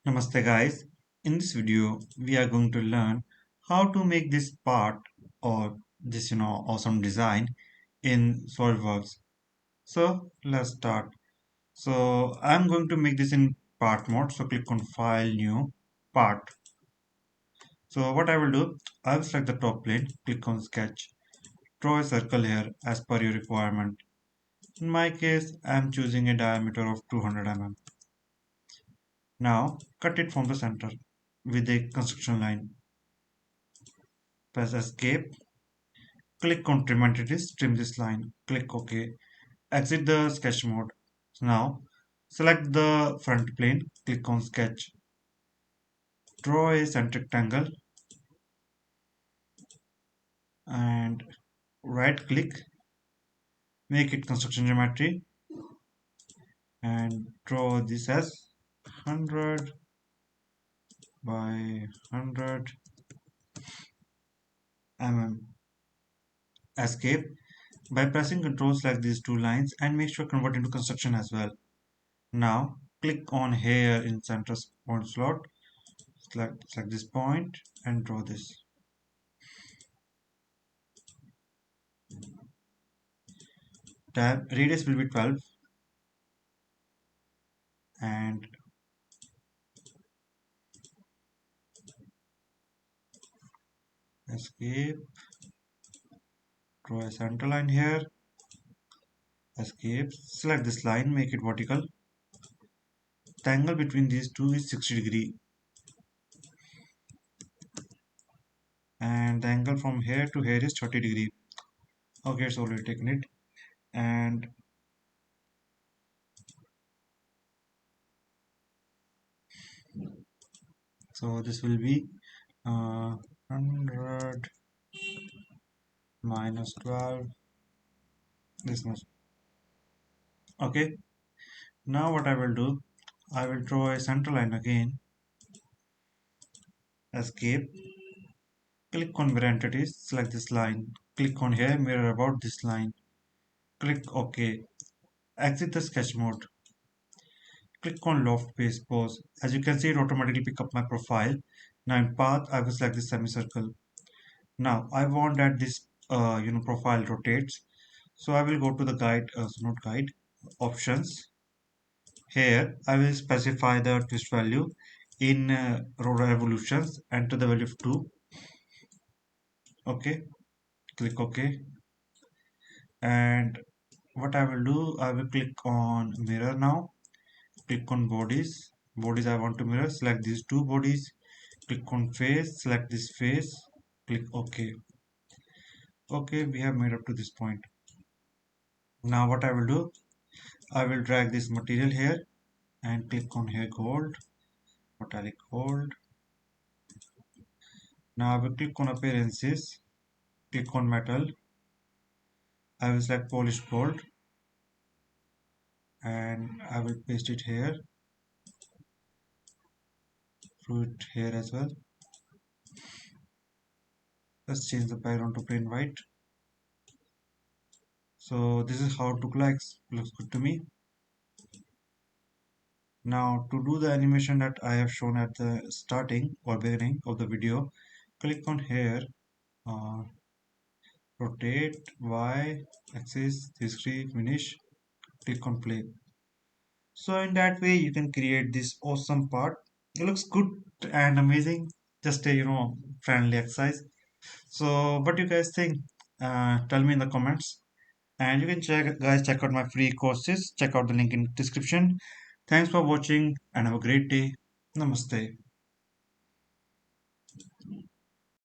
Namaste guys. In this video, we are going to learn how to make this part or this awesome design in SolidWorks. So let's start. So I'm going to make this in part mode. So click on File, New, Part. So what I will do, I will select the top plane, click on Sketch, draw a circle here as per your requirement. In my case, I'm choosing a diameter of 200 mm. Now cut it from the center with a construction line. Press Escape. Click on Trim Entities, trim this line. Click OK. Exit the sketch mode. Now, select the front plane. Click on Sketch. Draw a center rectangle and right click. Make it construction geometry and draw this as 100 by 100 mm. Escape. By pressing Ctrl select these two lines and make sure convert into construction as well. Now click on here in center point slot, select this point and draw this. Tab radius will be 12 and escape, draw a center line here, escape, select this line, make it vertical. The angle between these two is 60 degree and the angle from here to here is 30 degree. Okay, it's already taken it and so this will be 100 minus 12, this much. Okay, now what I will do, I will draw a center line again, escape, click on mirror entities, select this line, click on here, mirror about this line, click OK, exit the sketch mode, click on loft base pose. As you can see, it automatically pick up my profile. Now in path, I will select this semicircle. Now I want that this profile rotates. So I will go to the guide, not guide, options. Here I will specify the twist value in revolutions, enter the value of 2. Okay, click OK. And what I will do, I will click on mirror now. Click on bodies I want to mirror, select these two bodies, click on face, select this face, click OK. Okay, we have made up to this point. Now what I will do, I will drag this material here and click on here gold, metallic gold. Now I will click on appearances, click on metal, I will select polished gold and I will paste it here, through it here as well. Let's change the background to plain white. So this is how it looks good to me. Now to do the animation that I have shown at the starting or beginning of the video, click on here, uh, rotate, Y, axis, history, finish, click on play. So in that way you can create this awesome part. It looks good and amazing. Just a friendly exercise. So what do you guys think? Tell me in the comments. And you can check out my free courses. Check out the link in description. Thanks for watching and have a great day. Namaste.